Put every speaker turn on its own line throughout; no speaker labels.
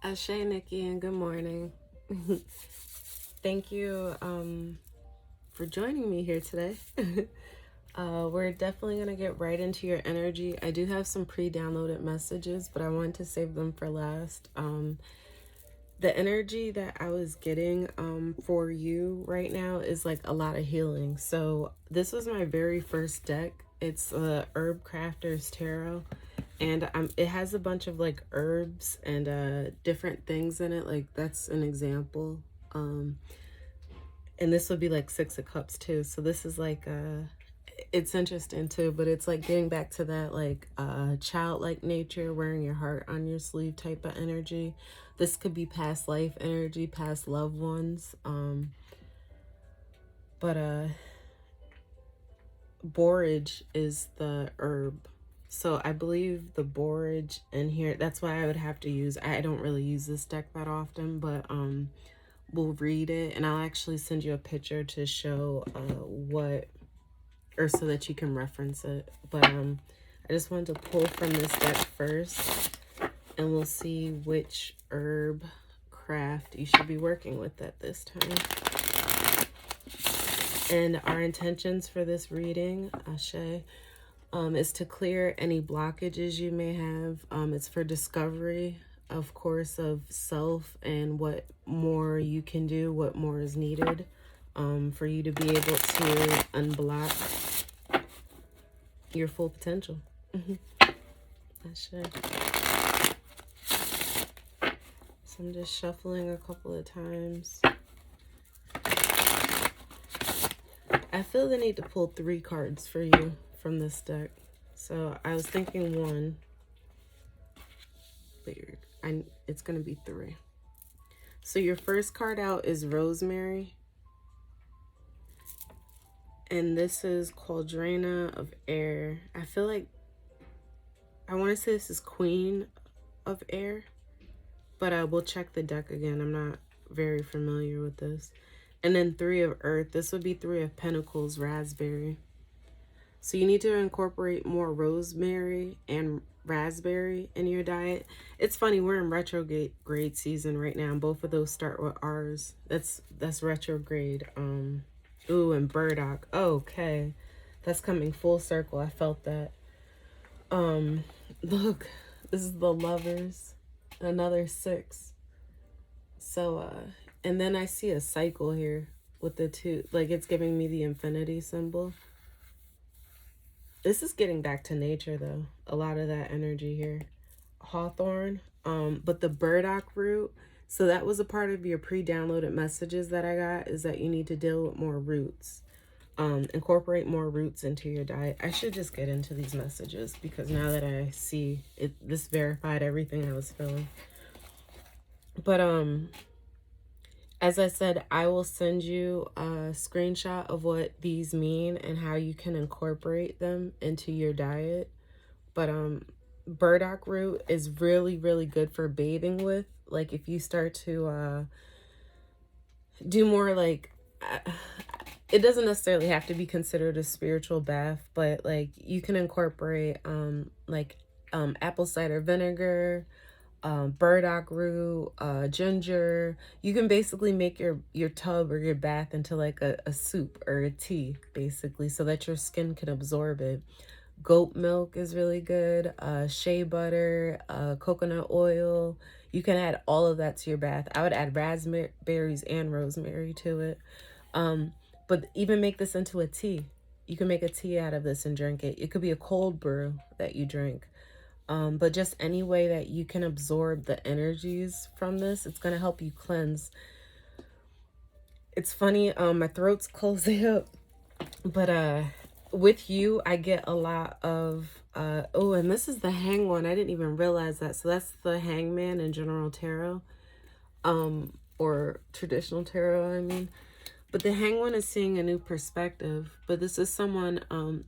Ashe, Nikki, and good morning. Thank you for joining me here today. We're definitely going to get right into your energy. I do have some pre-downloaded messages, but I wanted to save them for last. The energy that I was getting for you right now is like a lot of healing. So this was my very first deck. It's Herb Crafter's Tarot. And it has a bunch of like herbs and different things in it. Like that's an example. And this would be like Six of Cups too. So this is like it's interesting too, but it's like getting back to that like childlike nature, wearing your heart on your sleeve type of energy. This could be past life energy, past loved ones. But borage is the herb. So I believe the borage in here, that's why I would have to use, I don't really use this deck that often, but we'll read it and I'll actually send you a picture to show what, or so that you can reference it. But I just wanted to pull from this deck first and we'll see which herb craft you should be working with at this time. And our intentions for this reading, Ashe, is to clear any blockages you may have. It's for discovery, of course, of self and what more you can do, what more is needed for you to be able to unblock your full potential. Ashe. So I'm just shuffling a couple of times. I feel the need to pull 3 cards for you from this deck. So I was thinking 1. Weird. It's going to be 3. So your first card out is Rosemary. And this is Cauldrona of Air. I feel like, I want to say this is Queen of Air. But we'll check the deck again. I'm not very familiar with this. And then 3 of Earth. This would be 3 of Pentacles, raspberry. So you need to incorporate more rosemary and raspberry in your diet. It's funny, we're in retrograde season right now. Both of those start with R's. That's retrograde. Ooh, and burdock. Okay. That's coming full circle. I felt that. Look, this is the Lovers. Another 6. So and then I see a cycle here with the 2, like it's giving me the infinity symbol. This is getting back to nature though. A lot of that energy here. Hawthorn, but the burdock root. So that was a part of your pre-downloaded messages that I got, is that you need to deal with more roots. Incorporate more roots into your diet. I should just get into these messages because now that I see it, this verified everything I was feeling. But as I said, I will send you a screenshot of what these mean and how you can incorporate them into your diet. But burdock root is really, really good for bathing with. Like if you start to do more like, it doesn't necessarily have to be considered a spiritual bath, but like you can incorporate apple cider vinegar, burdock root, ginger. You can basically make your tub or your bath into like a soup or a tea, basically, so that your skin can absorb it. Goat milk is really good. Shea butter, coconut oil. You can add all of that to your bath. I would add raspberries and rosemary to it. But even make this into a tea. You can make a tea out of this and drink it. It could be a cold brew that you drink. But just any way that you can absorb the energies from this, it's going to help you cleanse. It's funny, my throat's closing up, but with you, I get a lot of, oh, and this is the hang one. I didn't even realize that. So that's the hangman in general tarot, or traditional tarot, I mean. But the hang one is seeing a new perspective. But this is someone,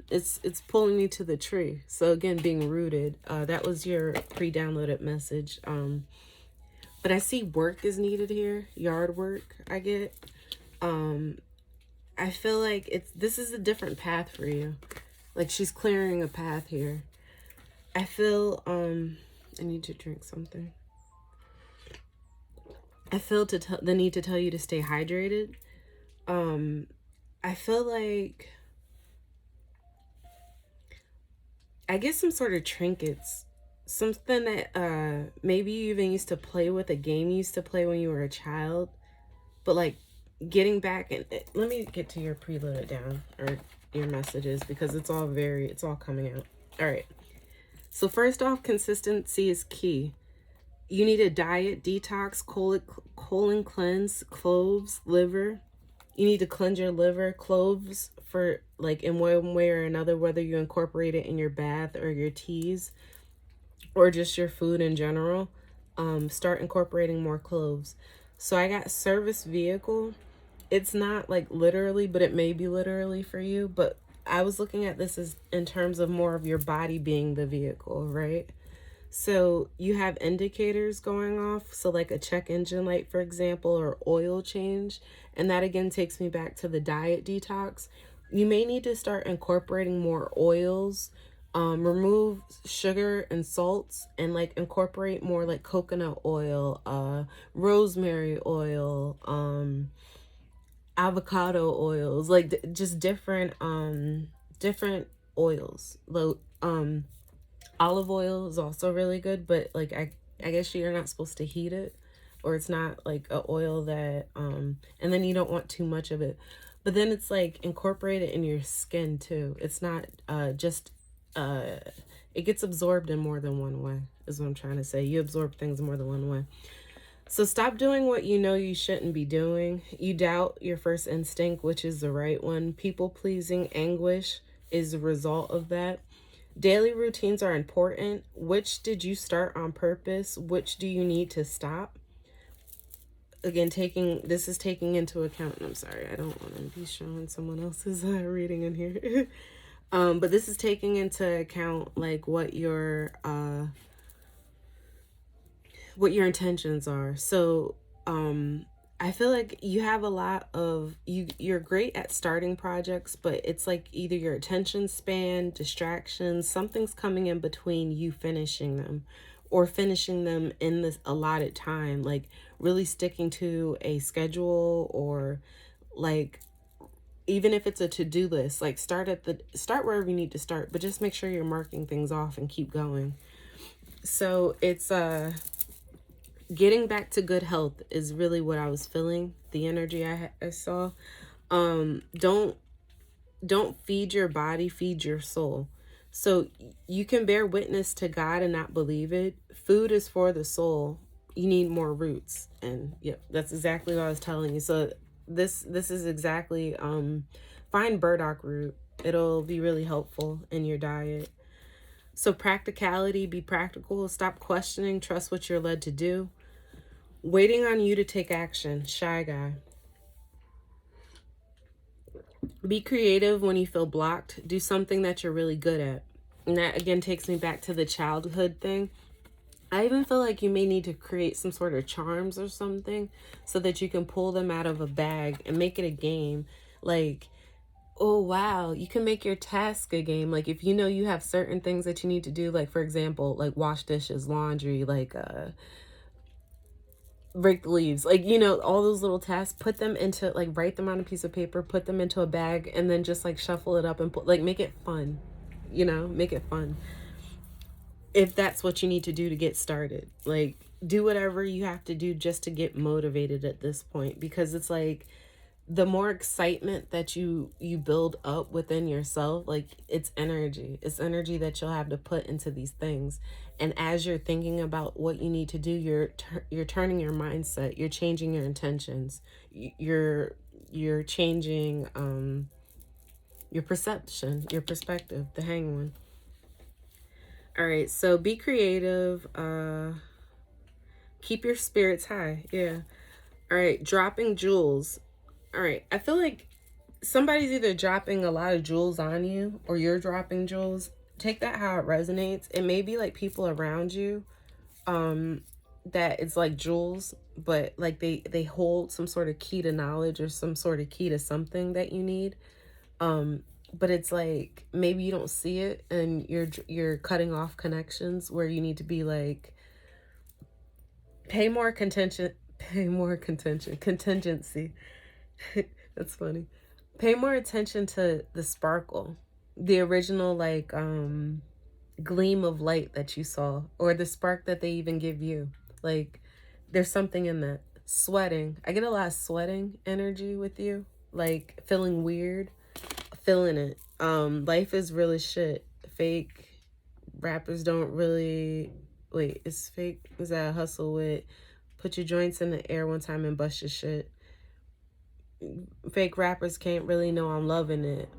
it's pulling me to the tree. So again, being rooted. That was your pre-downloaded message. But I see work is needed here. Yard work, I get. I feel like this is a different path for you. Like she's clearing a path here. I feel, I need to drink something. I feel the need to tell you to stay hydrated. I feel like I get some sort of trinkets, something that maybe you even used to play with, a game you used to play when you were a child, but like getting back and let me get to your preloaded down or your messages because it's all coming out. All right. So first off, consistency is key. You need a diet detox, colon cleanse, cloves, liver. You need to cleanse your liver, cloves for like in one way or another, whether you incorporate it in your bath or your teas or just your food in general. Start incorporating more cloves. So I got service vehicle. It's not like literally, but it may be literally for you. But I was looking at this as in terms of more of your body being the vehicle, right? So you have indicators going off. So like a check engine light, for example, or oil change. And that again takes me back to the diet detox. You may need to start incorporating more oils, remove sugar and salts, and like incorporate more like coconut oil, rosemary oil, avocado oils, like just different oils. Olive oil is also really good, but like I guess you're not supposed to heat it, or it's not like a oil that and then you don't want too much of it. But then it's like incorporate it in your skin too. It's not just it gets absorbed in more than one way, is what I'm trying to say. You absorb things more than one way. So stop doing what you know you shouldn't be doing. You doubt your first instinct, which is the right one. People pleasing anguish is the result of that. Daily routines are important. Which did you start on purpose? Which do you need to stop? Again, this is taking into account, and I'm sorry, I don't want to be showing someone else's reading in here. But this is taking into account like what your intentions are. So I feel like you have a lot of you're great at starting projects, but it's like either your attention span, distractions, something's coming in between you finishing them or finishing them in this allotted time, like really sticking to a schedule, or like even if it's a to-do list, like start wherever you need to start, but just make sure you're marking things off and keep going. So it's getting back to good health is really what I was feeling, the energy I saw. Don't feed your body, feed your soul. So you can bear witness to God and not believe it. Food is for the soul. You need more roots. And yep, that's exactly what I was telling you. So this is exactly find burdock root. It'll be really helpful in your diet. So practicality, be practical, stop questioning, trust what you're led to do. Waiting on you to take action, shy guy. Be creative when you feel blocked. Do something that you're really good at. And that again takes me back to the childhood thing. I even feel like you may need to create some sort of charms or something so that you can pull them out of a bag and make it a game. Like, oh, wow, you can make your task a game. Like if you know you have certain things that you need to do, like for example, like wash dishes, laundry, like rake the leaves, like, you know, all those little tasks, put them into like, write them on a piece of paper, put them into a bag, and then just like shuffle it up and put, like, make it fun, you know, make it fun. If that's what you need to do to get started, like do whatever you have to do just to get motivated at this point, because it's like the more excitement that you build up within yourself, like it's energy that you'll have to put into these things. And as you're thinking about what you need to do, you're turning your mindset, you're changing your intentions, you're changing your perception, your perspective, the hanging one. All right, so be creative, keep your spirits high. Yeah. All right, dropping jewels. All right, I feel like somebody's either dropping a lot of jewels on you or you're dropping jewels. Take that how it resonates. It may be like people around you that it's like jewels, but like they hold some sort of key to knowledge or some sort of key to something that you need. But it's like maybe you don't see it and you're cutting off connections where you need to be like pay more attention Pay more contingency. That's funny. Pay more attention to the sparkle, the original like gleam of light that you saw, or the spark that they even give you. Like there's something in that. Sweating. I get a lot of sweating energy with you. Like feeling weird, feeling it. Life is really shit. Fake rappers don't really wait, is fake is that a hustle with put your joints in the air one time and bust your shit. Fake rappers can't really know I'm loving it.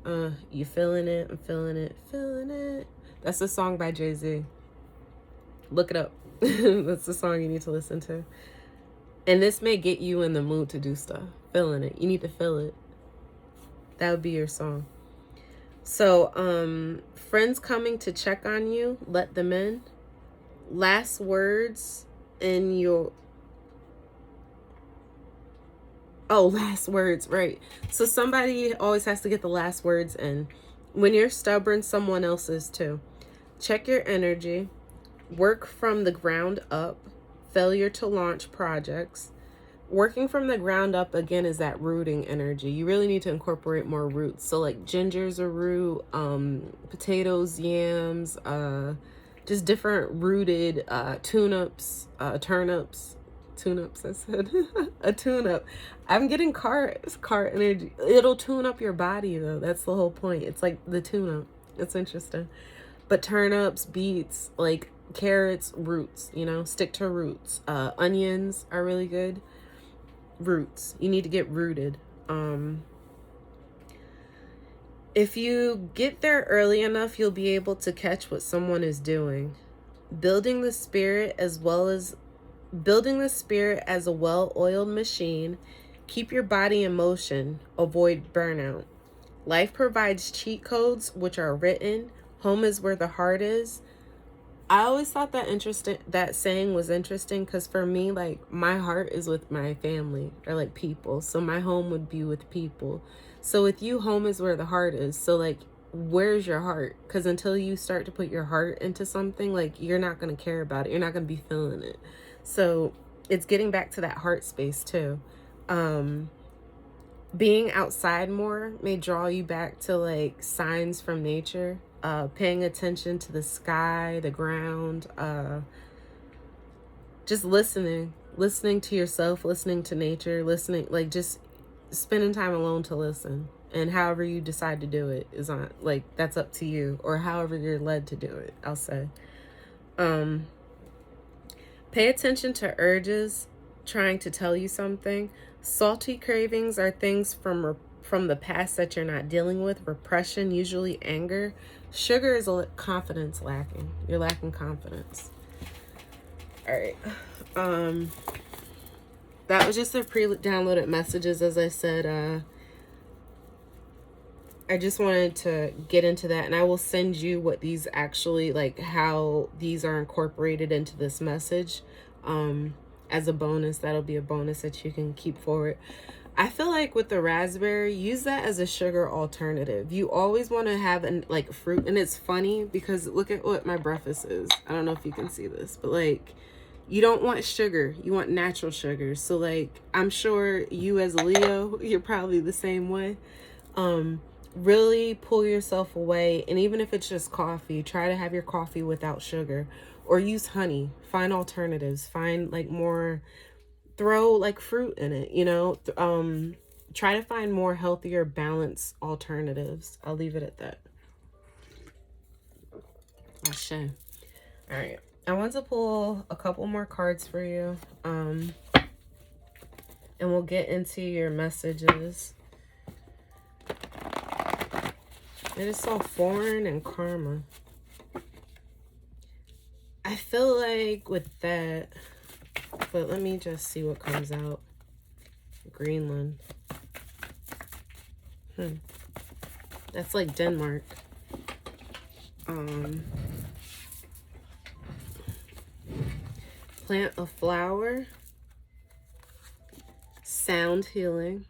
You feeling it? I'm feeling it. Feeling it. That's a song by Jay-Z. Look it up. That's the song you need to listen to. And this may get you in the mood to do stuff. Feeling it. You need to feel it. That would be your song. So, friends coming to check on you, let them in. Last words in your... Oh, last words, right. So somebody always has to get the last words in. When you're stubborn, someone else is too. Check your energy. Work from the ground up. Failure to launch projects. Working from the ground up, again, is that rooting energy. You really need to incorporate more roots. So like ginger's a root, potatoes, yams, just different rooted turnips, I said. A tune-up. I'm getting car energy. It'll tune up your body, though. That's the whole point. It's like the tune-up. It's interesting. But turnips, beets, like carrots, roots, you know, stick to roots. Onions are really good. Roots. You need to get rooted. If you get there early enough, you'll be able to catch what someone is doing. Building the spirit as a well-oiled machine. Keep your body in motion. Avoid burnout. Life provides cheat codes which are written. Home is where the heart is. I always thought that saying was interesting because for me, like, my heart is with my family or like people. So my home would be with people. So with you, home is where the heart is. So like, where's your heart? Because until you start to put your heart into something, like, you're not going to care about it. You're not going to be feeling it. So it's getting back to that heart space too. Being outside more may draw you back to like signs from nature. Paying attention to the sky, the ground, just listening to yourself, listening to nature, listening, like just spending time alone to listen. And however you decide to do it is on, like, that's up to you, or however you're led to do it, I'll say. Pay attention to urges trying to tell you something. Salty cravings are things from the past that you're not dealing with. Repression, usually anger. Sugar is confidence lacking. You're lacking confidence. All right. That was just the pre-downloaded messages. As I said, I just wanted to get into that, and I will send you what these actually, like, how these are incorporated into this message as a bonus. That'll be a bonus that you can keep forward. I feel like with the raspberry, use that as a sugar alternative. You always want to have like fruit, and it's funny because look at what my breakfast is. I don't know if you can see this, but like, you don't want sugar. You want natural sugar. So like, I'm sure you as a Leo, you're probably the same way. Really pull yourself away, and even if it's just coffee, try to have your coffee without sugar, or use honey. Find alternatives. Find like more. Throw like fruit in it, you know. Try to find more healthier, balanced alternatives. I'll leave it at that. Ashe. All right. I want to pull a couple more cards for you. And we'll get into your messages. I just saw foreign and karma. I feel like with that, but let me just see what comes out. Greenland. That's like Denmark. Plant a flower. Sound healing.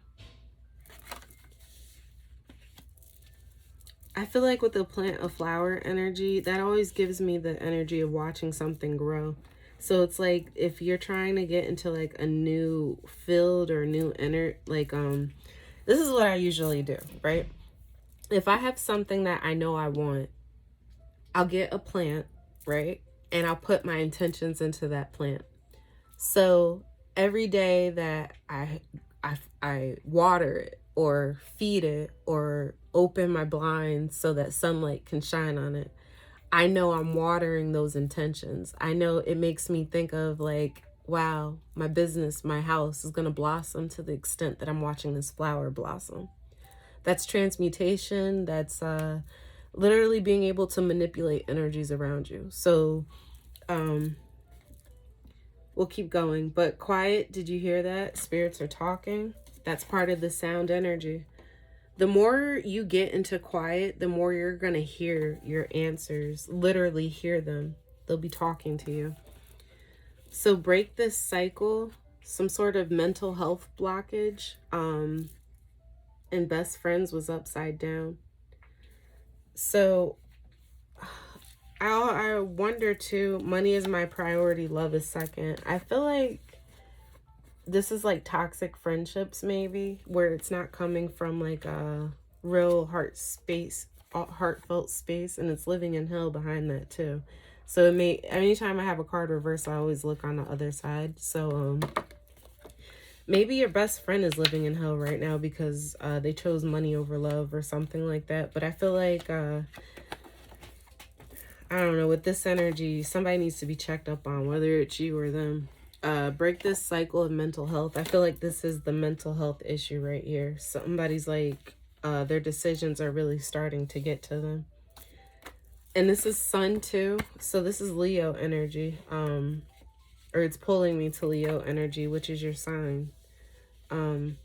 I feel like with the plant a flower energy, that always gives me the energy of watching something grow. So it's like if you're trying to get into like a new field or new this is what I usually do, right? If I have something that I know I want, I'll get a plant, right? And I'll put my intentions into that plant. So every day that I water it or feed it or open my blinds so that sunlight can shine on it, I know I'm watering those intentions. I know it makes me think of like, wow, my business, my house is going to blossom to the extent that I'm watching this flower blossom. That's transmutation. That's literally being able to manipulate energies around you. So we'll keep going. But quiet, did you hear that? Spirits are talking. That's part of the sound energy. The more you get into quiet, the more you're going to hear your answers, literally hear them. They'll be talking to you. So break this cycle, some sort of mental health blockage, and best friends was upside down. So I wonder too, money is my priority, love is second. I feel like this is like toxic friendships maybe, where it's not coming from like a real heartfelt space, and it's living in hell behind that too. So it may, anytime I have a card reverse, I always look on the other side. So maybe your best friend is living in hell right now because they chose money over love or something like that. But I feel like I don't know, with this energy, somebody needs to be checked up on, whether it's you or them. Break this cycle of mental health. I feel like this is the mental health issue right here. Somebody's like, their decisions are really starting to get to them. And this is Sun too. So this is Leo energy. Or it's pulling me to Leo energy, which is your sign. And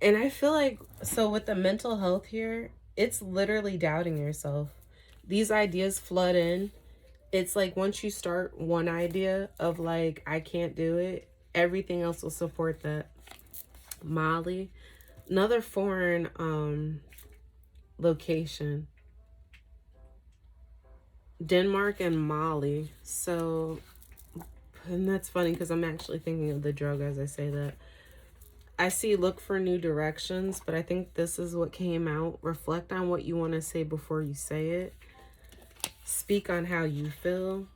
I feel like, so with the mental health here, it's literally doubting yourself. These ideas flood in. It's like once you start one idea of like, I can't do it, everything else will support that. Mali, another foreign location. Denmark and Mali. So, and that's funny because I'm actually thinking of the drug as I say that. I see look for new directions, but I think this is what came out. Reflect on what you want to say before you say it. Speak on how you feel.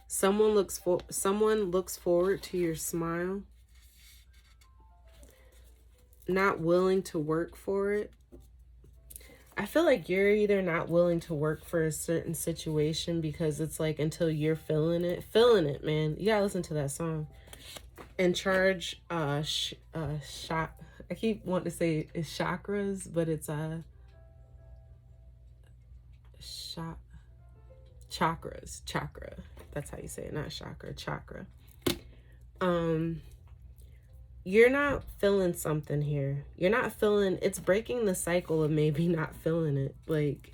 Someone looks forward to your smile. Not willing to work for it. I feel like you're either not willing to work for a certain situation because it's like until you're feeling it, man. You gotta listen to that song. In charge, I keep wanting to say it's chakras, but it's chakra. That's how you say it, not chakra, chakra. You're not feeling something here. You're not feeling, it's breaking the cycle of maybe not feeling it. Like,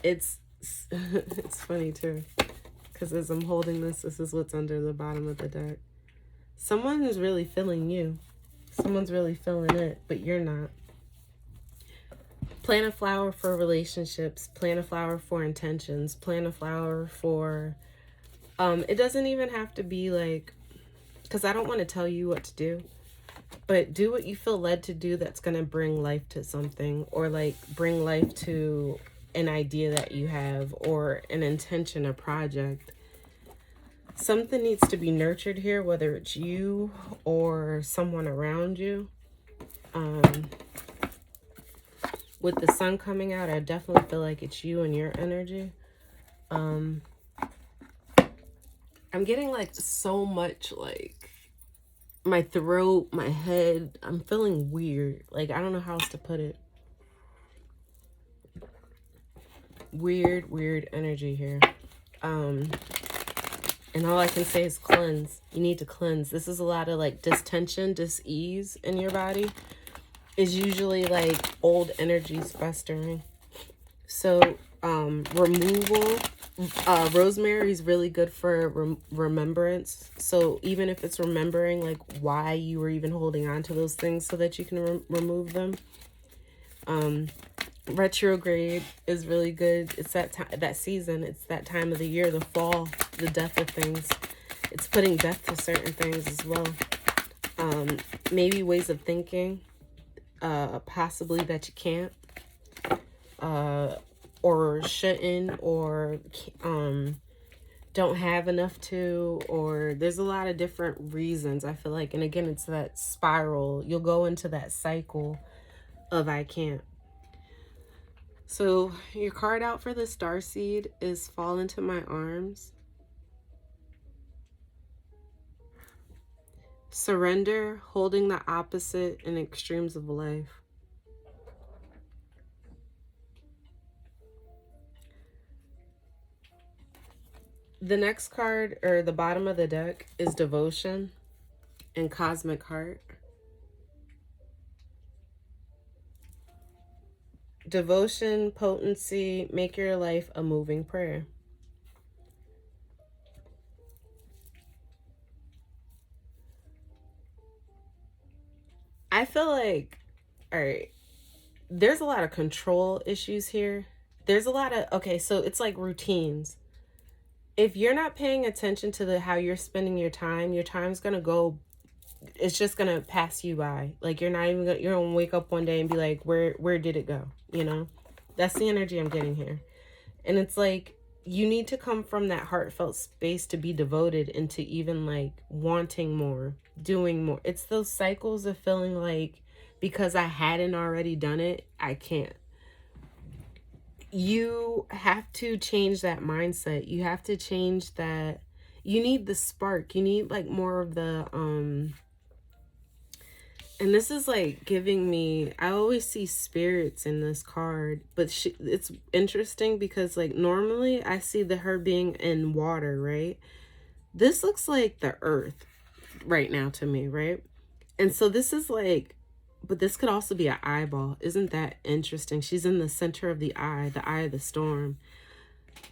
it's funny too. Because as I'm holding this is what's under the bottom of the deck. Someone is really feeling you. Someone's really feeling it, but you're not. Plant a flower for relationships. Plant a flower for intentions. Plant a flower for, it doesn't even have to be like, because I don't want to tell you what to do, but do what you feel led to do that's going to bring life to something, or like bring life to an idea that you have, or an intention, a project. Something needs to be nurtured here, whether it's you or someone around you. With the sun coming out, I definitely feel like it's you and your energy. I'm getting like so much like my throat, my head. I'm feeling weird. Like, I don't know how else to put it. Weird energy here. And all I can say is cleanse. You need to cleanse. This is a lot of like distension, dis-ease in your body. Is usually like old energies festering. So removal. Rosemary is really good for remembrance. So even if it's remembering like why you were even holding on to those things so that you can remove them. Retrograde is really good. It's that time, that season. It's that time of the year, the fall, the death of things. It's putting death to certain things as well. Maybe ways of thinking, possibly that you can't, or shouldn't, or don't have enough to, or there's a lot of different reasons, I feel like. And again, it's that spiral. You'll go into that cycle of I can't. So your card out for the starseed is Fall Into My Arms. Surrender, holding the opposite in extremes of life. The next card, or the bottom of the deck, is Devotion and Cosmic Heart. Devotion, potency, make your life a moving prayer. I feel like, all right, there's a lot of control issues here. There's a lot of, okay, so it's like routines. If you're not paying attention to how you're spending your time's going to go, it's just going to pass you by. Like you're not even going to, you're going to wake up one day and be like, where did it go? You know, that's the energy I'm getting here. And it's like, you need to come from that heartfelt space to be devoted into even like wanting more, doing more. It's those cycles of feeling like, because I hadn't already done it, I can't. You have to change that mindset. You have to change that. You need the spark. You need like more of the and this is like giving me, I always see spirits in this card, but it's interesting because like normally I see her being in water, right? This looks like the earth right now to me, right? And so this is like, but this could also be an eyeball. Isn't that interesting? She's in the center of the eye of the storm.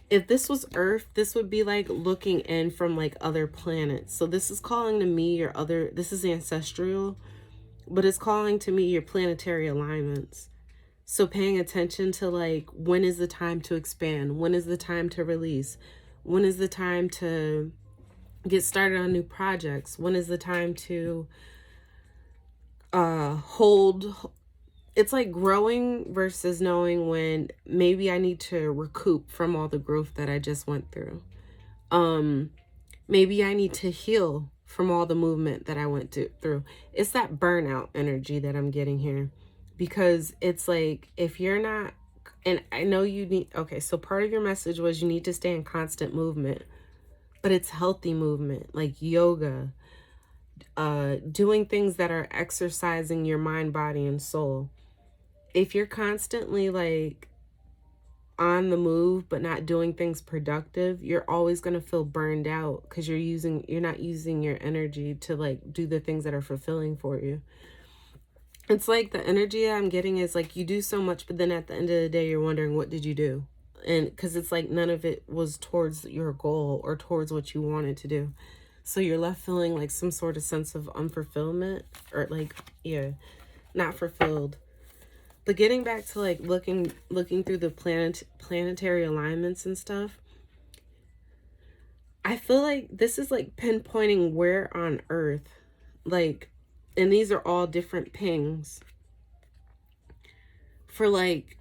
If this was Earth, this would be like looking in from like other planets. So this is calling to me your other, this is ancestral, but it's calling to me your planetary alignments. So paying attention to like, when is the time to expand? When is the time to release? When is the time to get started on new projects? When is the time to hold? It's like growing versus knowing when maybe I need to recoup from all the growth that I just went through. Maybe I need to heal from all the movement that I went through. It's that burnout energy that I'm getting here, because it's like, if you're not, and I know you need, okay, so part of your message was you need to stay in constant movement, but it's healthy movement, like yoga, doing things that are exercising your mind, body, and soul. If you're constantly like on the move but not doing things productive, you're always going to feel burned out because you're not using your energy to like do the things that are fulfilling for you. It's like the energy I'm getting is like you do so much, but then at the end of the day you're wondering, what did you do? And because it's like none of it was towards your goal or towards what you wanted to do, so you're left feeling like some sort of sense of unfulfillment, or like, yeah, not fulfilled. But getting back to like looking through the planetary alignments and stuff, I feel like this is like pinpointing where on Earth, like, and these are all different pings for like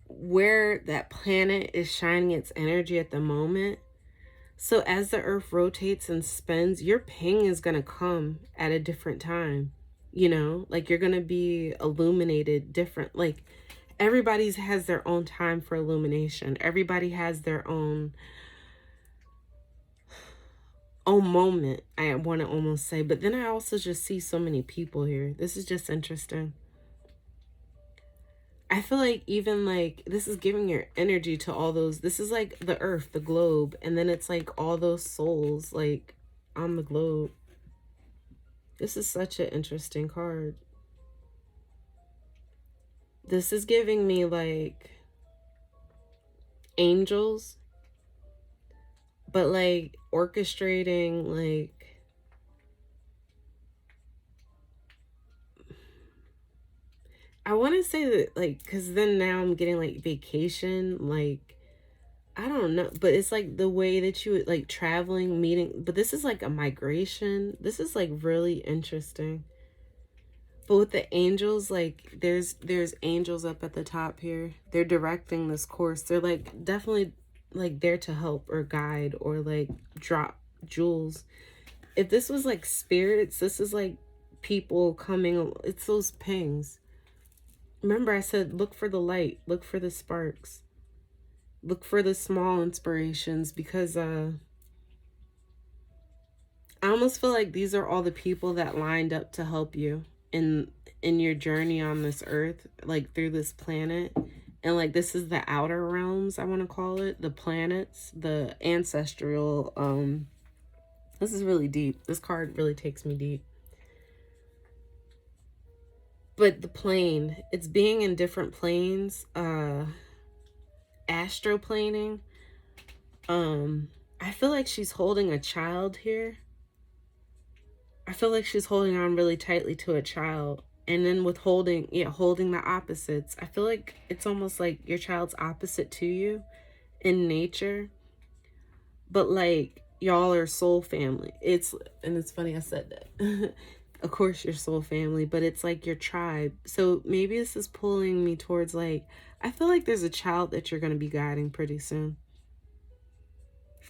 where that planet is shining its energy at the moment. So as the Earth rotates and spins, your ping is going to come at a different time. You know, like you're going to be illuminated different. Like everybody's has their own time for illumination. Everybody has their own moment, I want to almost say. But then I also just see so many people here. This is just interesting. I feel like even like this is giving your energy to all those. This is like the Earth, the globe. And then it's like all those souls like on the globe. This is such an interesting card. This is giving me like angels, but like orchestrating, like, I want to say that, like, because then now I'm getting like vacation, like, I don't know, but it's like the way that you would like traveling, meeting, but this is like a migration. This is like really interesting. But with the angels, like there's angels up at the top here. They're directing this course. They're like definitely like there to help or guide or like drop jewels. If this was like spirits, this is like people coming. It's those pings. Remember I said look for the light, look for the sparks. Look for the small inspirations, because I almost feel like these are all the people that lined up to help you in your journey on this earth, like through this planet. And like this is the outer realms, I want to call it, the planets, the ancestral. This is really deep. This card really takes me deep. But the plane, it's being in different planes, astroplaning. I feel like she's holding a child here. I feel like she's holding on really tightly to a child. And then with holding the opposites. I feel like it's almost like your child's opposite to you in nature. But like y'all are soul family. And it's funny I said that. Of course you're soul family, but it's like your tribe. So maybe this is pulling me towards like, I feel like there's a child that you're going to be guiding pretty soon.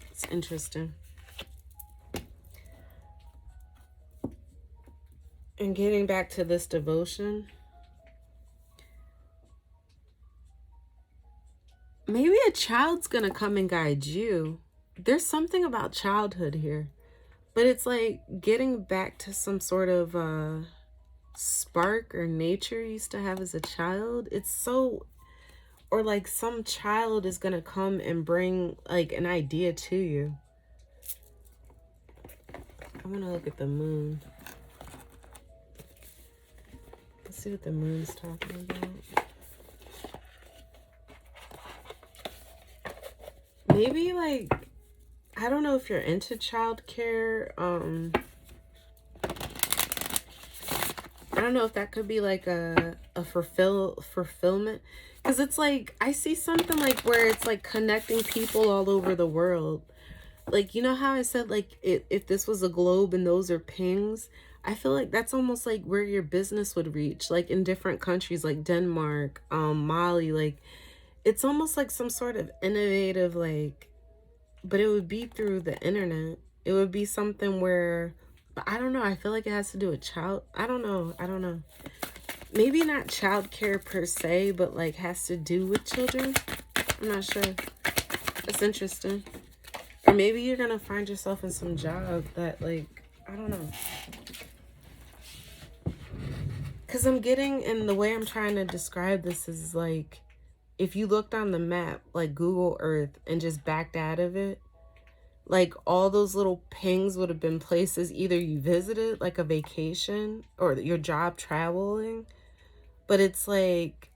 It's interesting. And getting back to this devotion, maybe a child's going to come and guide you. There's something about childhood here. But it's like getting back to some sort of spark or nature you used to have as a child. It's so, or like some child is going to come and bring like an idea to you. I want to look at the moon. Let's see what the moon's talking about. Maybe like, I don't know if you're into childcare. I don't know if that could be like a fulfillment. Because it's like, I see something like where it's like connecting people all over the world. Like, you know how I said like if this was a globe and those are pings? I feel like that's almost like where your business would reach. Like in different countries like Denmark, Mali. Like it's almost like some sort of innovative like, but it would be through the internet. It would be something where, I don't know. I feel like it has to do with child. I don't know. Maybe not childcare per se, but like has to do with children. I'm not sure. That's interesting. Or maybe you're going to find yourself in some job that like, I don't know. Because I'm getting, and the way I'm trying to describe this is like, if you looked on the map, like Google Earth, and just backed out of it, like all those little pings would have been places either you visited, like a vacation, or your job traveling. But it's like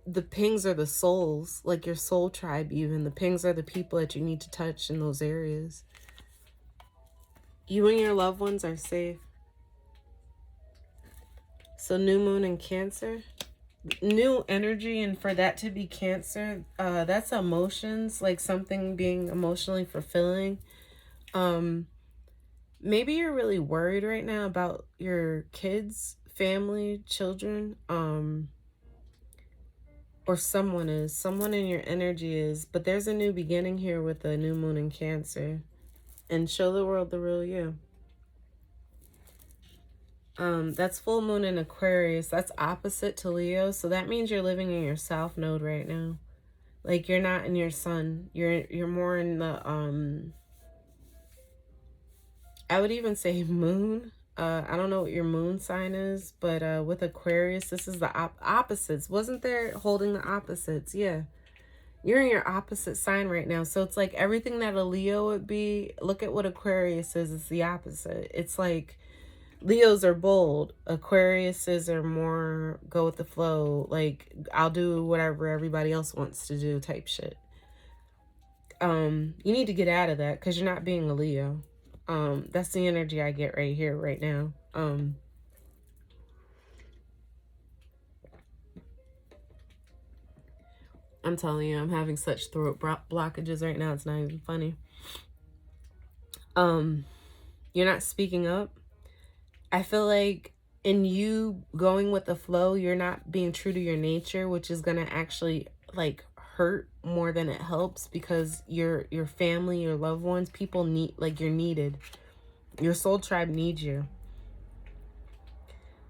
the pings are the souls, like your soul tribe even. The pings are the people that you need to touch in those areas. You and your loved ones are safe. So new moon in Cancer. New energy, and for that to be Cancer, that's emotions, like something being emotionally fulfilling. Maybe you're really worried right now about your kids, family, children, or someone in your energy is, but there's a new beginning here with a new moon in Cancer. And show the world the real you. That's full moon in Aquarius. That's opposite to Leo. So that means you're living in your south node right now. Like you're not in your sun. You're more in the I would even say moon. I don't know what your moon sign is, but with Aquarius, this is the opposites. Wasn't there holding the opposites? Yeah. You're in your opposite sign right now. So it's like everything that a Leo would be. Look at what Aquarius is. It's the opposite. It's like Leos are bold. Aquariuses are more go with the flow. Like, I'll do whatever everybody else wants to do type shit. You need to get out of that because you're not being a Leo. That's the energy I get right here, right now. I'm telling you, I'm having such throat blockages right now. It's not even funny. You're not speaking up. I feel like in you going with the flow, you're not being true to your nature, which is going to actually like hurt more than it helps, because your family, your loved ones, people need, like, you're needed. Your soul tribe needs you.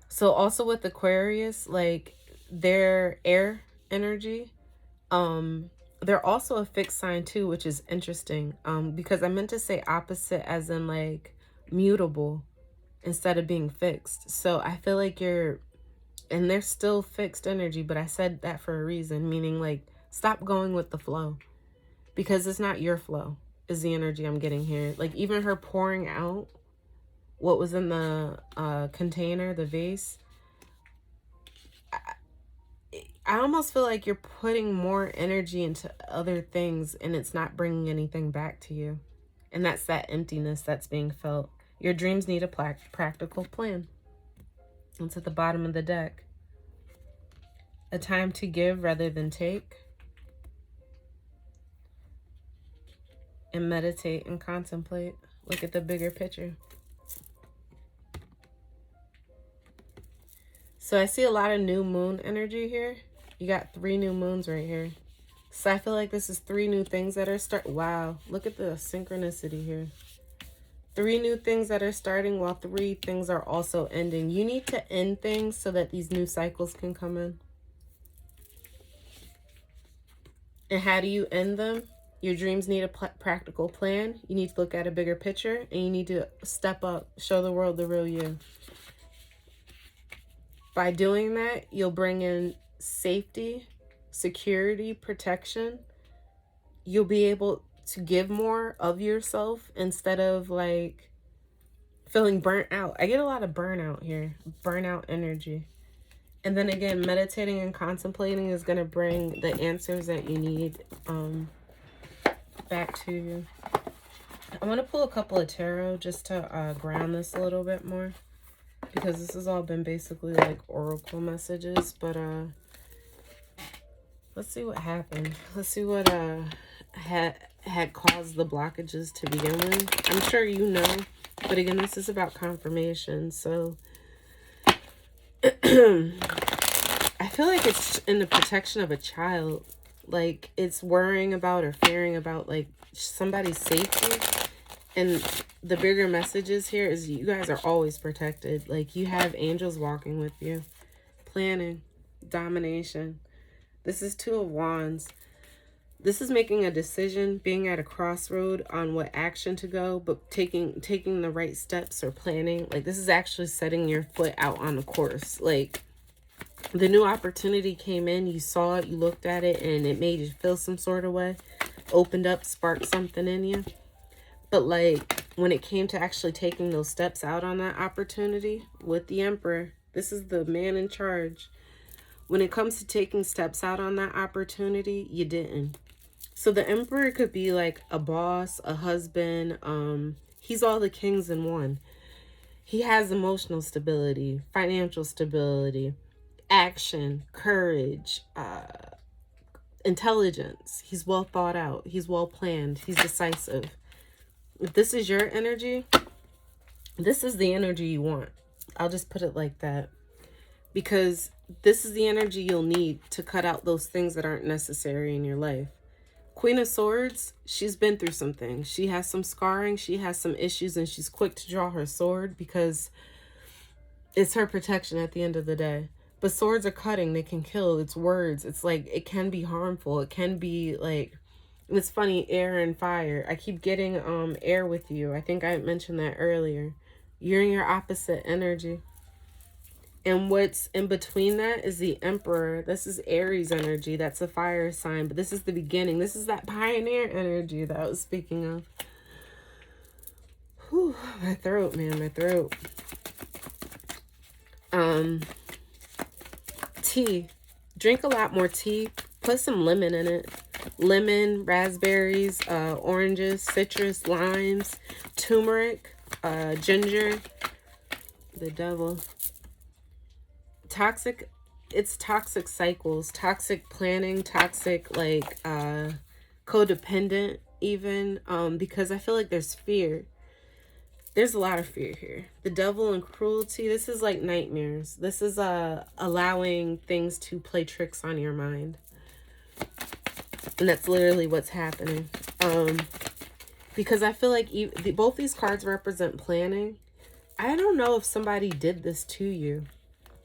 So also with Aquarius, like, their air energy, they're also a fixed sign too, which is interesting. Because I meant to say opposite as in like mutable instead of being fixed. So I feel like and they're still fixed energy, but I said that for a reason, meaning like stop going with the flow, because it's not your flow is the energy I'm getting here. Like even her pouring out what was in the container, the vase, I almost feel like you're putting more energy into other things and it's not bringing anything back to you. And that's that emptiness that's being felt. Your dreams need a practical plan. It's at the bottom of the deck. A time to give rather than take. And meditate and contemplate. Look at the bigger picture. So I see a lot of new moon energy here. You got 3 new moons right here. So I feel like this is 3 new things that are wow, look at the synchronicity here. 3 new things that are starting while 3 things are also ending. You need to end things so that these new cycles can come in. And how do you end them? Your dreams need a practical plan. You need to look at a bigger picture, and you need to step up, show the world the real you. By doing that, you'll bring in safety, security, protection. You'll be able to give more of yourself instead of like feeling burnt out. I get a lot of burnout here, burnout energy. And then again, meditating and contemplating is going to bring the answers that you need back to you. I want to pull a couple of tarot just to ground this a little bit more, because this has all been basically like oracle messages, but let's see what happened. Let's see what had caused the blockages to begin with. I'm sure you know, but again, this is about confirmation. So I feel like it's in the protection of a child. Like it's worrying about or fearing about like somebody's safety. And the bigger messages here is you guys are always protected. Like you have angels walking with you. Planning, domination. This is 2 of Wands. This is making a decision, being at a crossroad on what action to go, but taking the right steps or planning. Like this is actually setting your foot out on the course. Like the new opportunity came in, you saw it, you looked at it, and it made you feel some sort of way. Opened up, sparked something in you. But like when it came to actually taking those steps out on that opportunity with the Emperor, this is the man in charge. When it comes to taking steps out on that opportunity, you didn't. So the Emperor could be like a boss, a husband. He's all the kings in one. He has emotional stability, financial stability, action, courage, intelligence. He's well thought out. He's well planned. He's decisive. If this is your energy, this is the energy you want. I'll just put it like that. Because this is the energy you'll need to cut out those things that aren't necessary in your life. Queen of Swords, she's been through some things. She has some scarring. She has some issues, and she's quick to draw her sword because it's her protection at the end of the day. But swords are cutting. They can kill. It's words. It's like it can be harmful. It can be like... It's funny, air and fire. I keep getting air with you. I think I mentioned that earlier. You're in your opposite energy. And what's in between that is the Emperor. This is Aries energy. That's a fire sign. But this is the beginning. This is that pioneer energy that I was speaking of. Whew, my throat, man, my throat. Tea. Drink a lot more tea. Put some lemon in it. Lemon, raspberries, oranges, citrus, limes, turmeric, ginger, the devil. Toxic it's toxic cycles, toxic planning, toxic like codependent even, because I feel like there's fear. There's a lot of fear here. The devil and cruelty, this is like nightmares. This is allowing things to play tricks on your mind. And that's literally what's happening. Because I feel like both these cards represent planning. I don't know if somebody did this to you.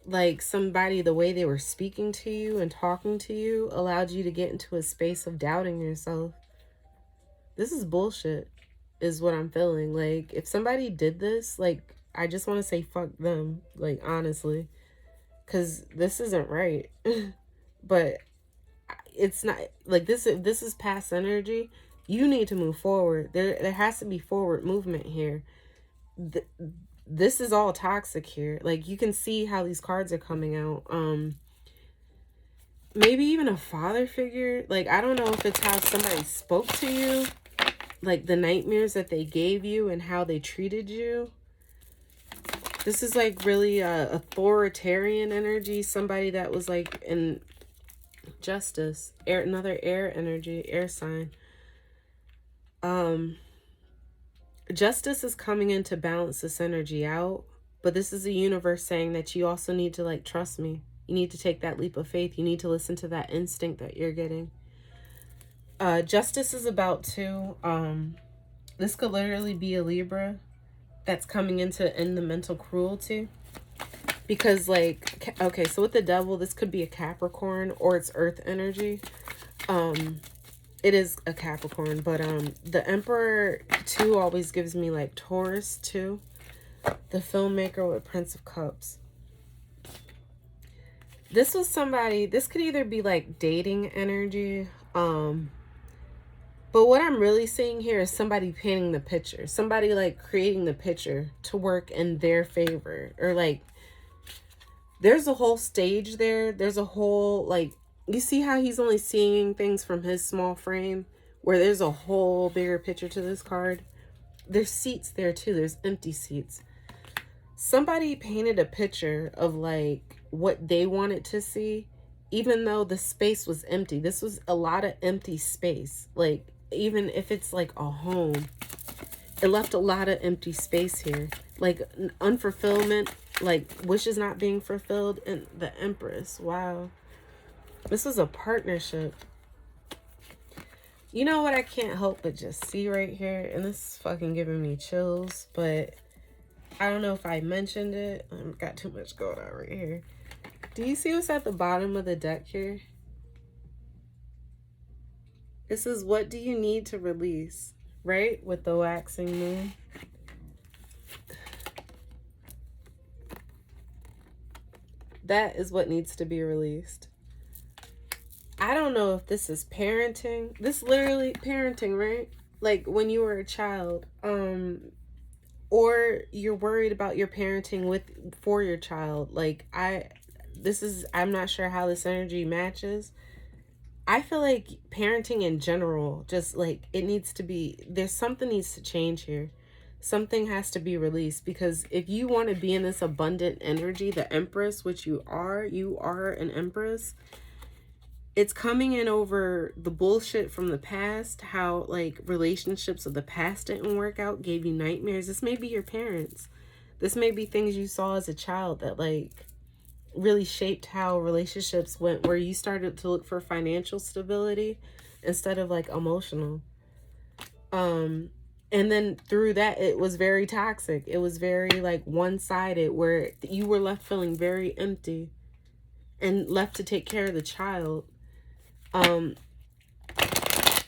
Like somebody, the way they were speaking to you and talking to you allowed you to get into a space of doubting yourself. This is bullshit, is what I'm feeling. Like, if somebody did this, like, I just want to say fuck them, like, honestly, because this isn't right. But it's not, like, this is past energy. You need to move forward. There has to be forward movement here. This is all toxic here. Like, you can see how these cards are coming out. Maybe even a father figure. Like, I don't know if it's how somebody spoke to you, like the nightmares that they gave you and how they treated you. This is like really authoritarian energy. Somebody that was like in justice. Another air energy, air sign. Justice is coming in to balance this energy out. But this is the universe saying that you also need to like trust me. You need to take that leap of faith. You need to listen to that instinct that you're getting. Justice is about to, this could literally be a Libra that's coming in to end the mental cruelty. Because, like, okay, so with the devil, this could be a Capricorn or it's earth energy. It is a Capricorn, but the Emperor too always gives me like Taurus too. The filmmaker with Prince of Cups. This was somebody, this could either be like dating energy, but what I'm really seeing here is somebody painting the picture. Somebody like creating the picture to work in their favor. Or like, there's a whole stage there. There's a whole, like, you see how he's only seeing things from his small frame? Where there's a whole bigger picture to this card. There's seats there too. There's empty seats. Somebody painted a picture of like what they wanted to see. Even though the space was empty. This was a lot of empty space. Like, even if it's like a home, it left a lot of empty space here. Like, unfulfillment, like wishes not being fulfilled. And the Empress, wow. This was a partnership. You know what I can't help but just see right here? And this is fucking giving me chills. But I don't know if I mentioned it. I've got too much going on right here. Do you see what's at the bottom of the deck here? This is what do you need to release, right? With the waxing moon. That is what needs to be released. I don't know if this is parenting. This literally parenting, right? Like when you were a child, or you're worried about your parenting for your child. Like I'm not sure how this energy matches. I feel like parenting in general, just like it needs to be, there's something needs to change here. Something has to be released, because if you want to be in this abundant energy, the Empress, which you are an Empress. It's coming in over the bullshit from the past, how like relationships of the past didn't work out, gave you nightmares. This may be your parents. This may be things you saw as a child that like really shaped how relationships went, where you started to look for financial stability instead of like emotional. And then through that, it was very toxic. It was very like one-sided, where you were left feeling very empty and left to take care of the child. And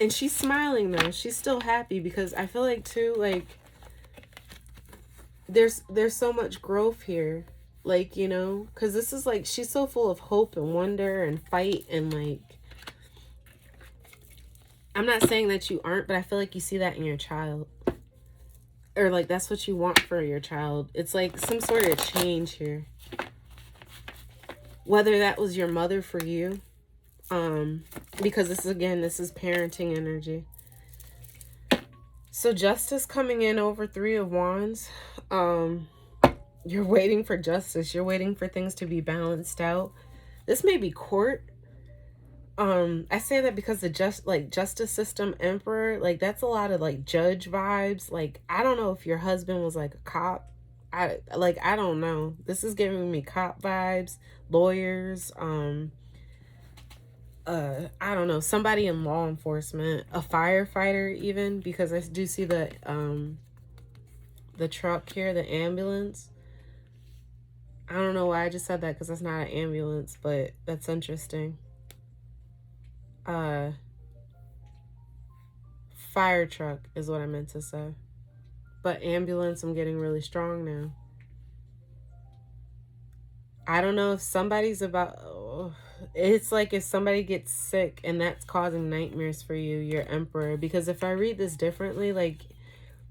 she's smiling though. She's still happy, because I feel like too, like there's so much growth here. Like, you know, because this is like, she's so full of hope and wonder and fight, and like, I'm not saying that you aren't, but I feel like you see that in your child. Or like, that's what you want for your child. It's like some sort of change here. Whether that was your mother for you. Because this is parenting energy. So justice coming in over 3 of Wands. You're waiting for justice. You're waiting for things to be balanced out. This may be court. I say that because the justice system, emperor, like that's a lot of like judge vibes. Like I don't know if your husband was like a cop. I don't know. This is giving me cop vibes, lawyers, I don't know, somebody in law enforcement, a firefighter even, because I do see the truck here, the ambulance. I don't know why I just said that because that's not an ambulance, but that's interesting. Fire truck is what I meant to say. But ambulance, I'm getting really strong now. I don't know if somebody's about... Oh, it's like if somebody gets sick and that's causing nightmares for you, your emperor. Because if I read this differently, like,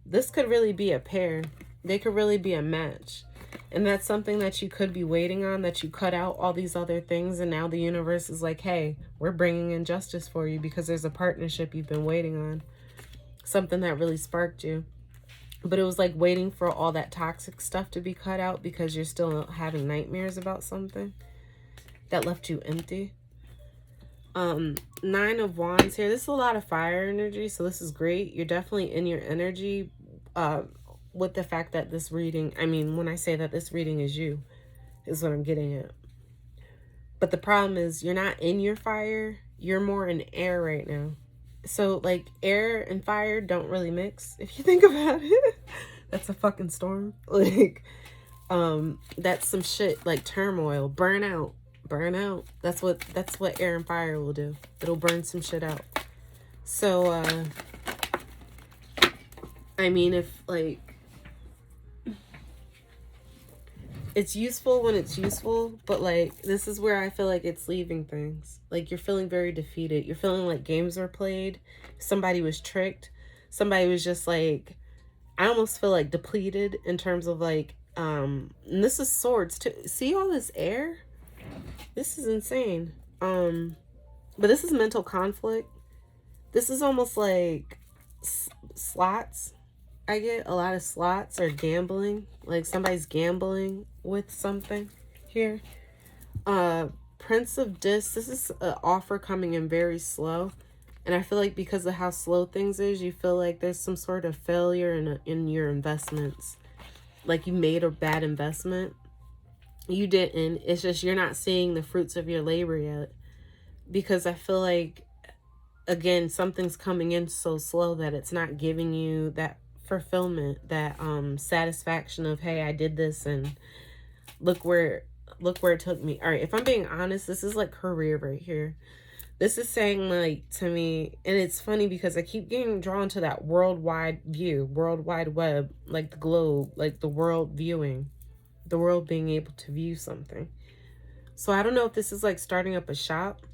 this could really be a pair. They could really be a match. And that's something that you could be waiting on, that you cut out all these other things. And now the universe is like, hey, we're bringing in justice for you because there's a partnership you've been waiting on. Something that really sparked you. But it was like waiting for all that toxic stuff to be cut out because you're still having nightmares about something that left you empty. 9 of Wands here. This is a lot of fire energy, so this is great. You're definitely in your energy with the fact that this reading, I mean, when I say that this reading is you, is what I'm getting at. But the problem is you're not in your fire. You're more in air right now. So, like, air and fire don't really mix, if you think about it. That's a fucking storm. Like, that's some shit, like turmoil, burnout. That's what air and fire will do. It'll burn some shit out. So, I mean, if, like, it's useful when it's useful, but like this is where I feel like it's leaving things. Like you're feeling very defeated. You're feeling like games were played. Somebody was tricked. Somebody was just like, I almost feel like depleted in terms of like, and this is swords too. See all this air? This is insane. But this is mental conflict. This is almost like slots. I get a lot of slots or gambling. Like somebody's gambling with something here. Prince of Discs. This is an offer coming in very slow. And I feel like because of how slow things is, you feel like there's some sort of failure in your investments. Like you made a bad investment. You didn't. It's just you're not seeing the fruits of your labor yet. Because I feel like, again, something's coming in so slow that it's not giving you that fulfillment, that satisfaction of, hey, I did this and look where it took me. All right, if I'm being honest, this is like career right here. This is saying like to me, and it's funny because I keep getting drawn to that worldwide view, world wide web, like the globe, like the world viewing, the world being able to view something. So I don't know if this is like starting up a shop.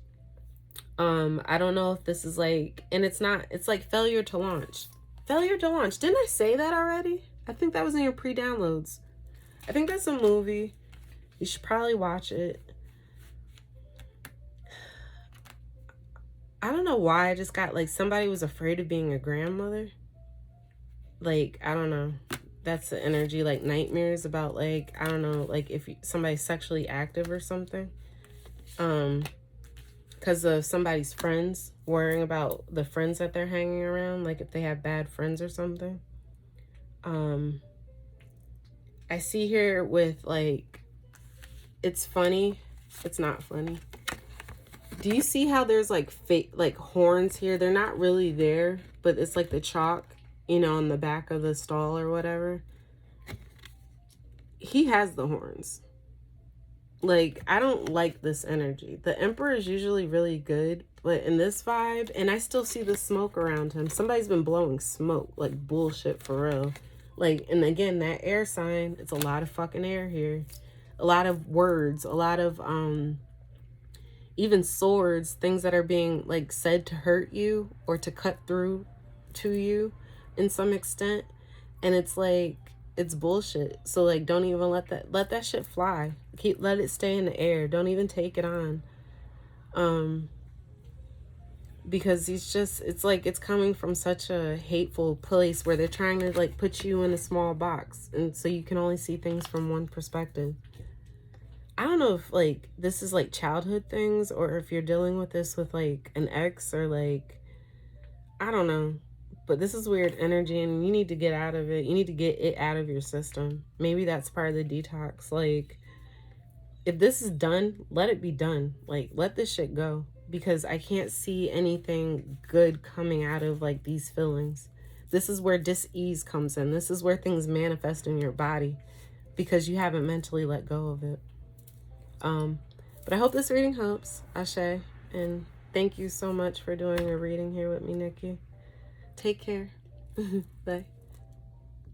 I don't know if this is like, and it's not, it's like failure to launch. Failure to launch. Didn't I say that already? I think that was in your pre-downloads. I think that's a movie. You should probably watch it. I don't know why I just got like somebody was afraid of being a grandmother. Like, I don't know. That's the energy, like nightmares about like, I don't know, like if somebody's sexually active or something. Because of somebody's friends, worrying about the friends that they're hanging around, like if they have bad friends or something. I see here with like, it's funny. It's not funny. Do you see how there's like fake, like horns here? They're not really there, but it's like the chalk, you know, on the back of the stall or whatever. He has the horns. Like, I don't like this energy. The Emperor is usually really good, but in this vibe, and I still see the smoke around him. Somebody's been blowing smoke, like bullshit for real. Like, and again, that air sign, it's a lot of fucking air here. A lot of words, a lot of, even swords, things that are being like said to hurt you or to cut through to you in some extent. And it's like, it's bullshit. So like, don't even let that shit fly. Let it stay in the air. Don't even take it on. Because it's like, it's coming from such a hateful place where they're trying to like put you in a small box. And so you can only see things from one perspective. I don't know if like this is like childhood things or if you're dealing with this with like an ex or like, I don't know. But this is weird energy and you need to get out of it. You need to get it out of your system. Maybe that's part of the detox. Like, if this is done, let it be done. Like, let this shit go. Because I can't see anything good coming out of like these feelings. This is where dis-ease comes in. This is where things manifest in your body because you haven't mentally let go of it. But I hope this reading helps, Ashe. And thank you so much for doing a reading here with me, Nikki. Take care. Bye.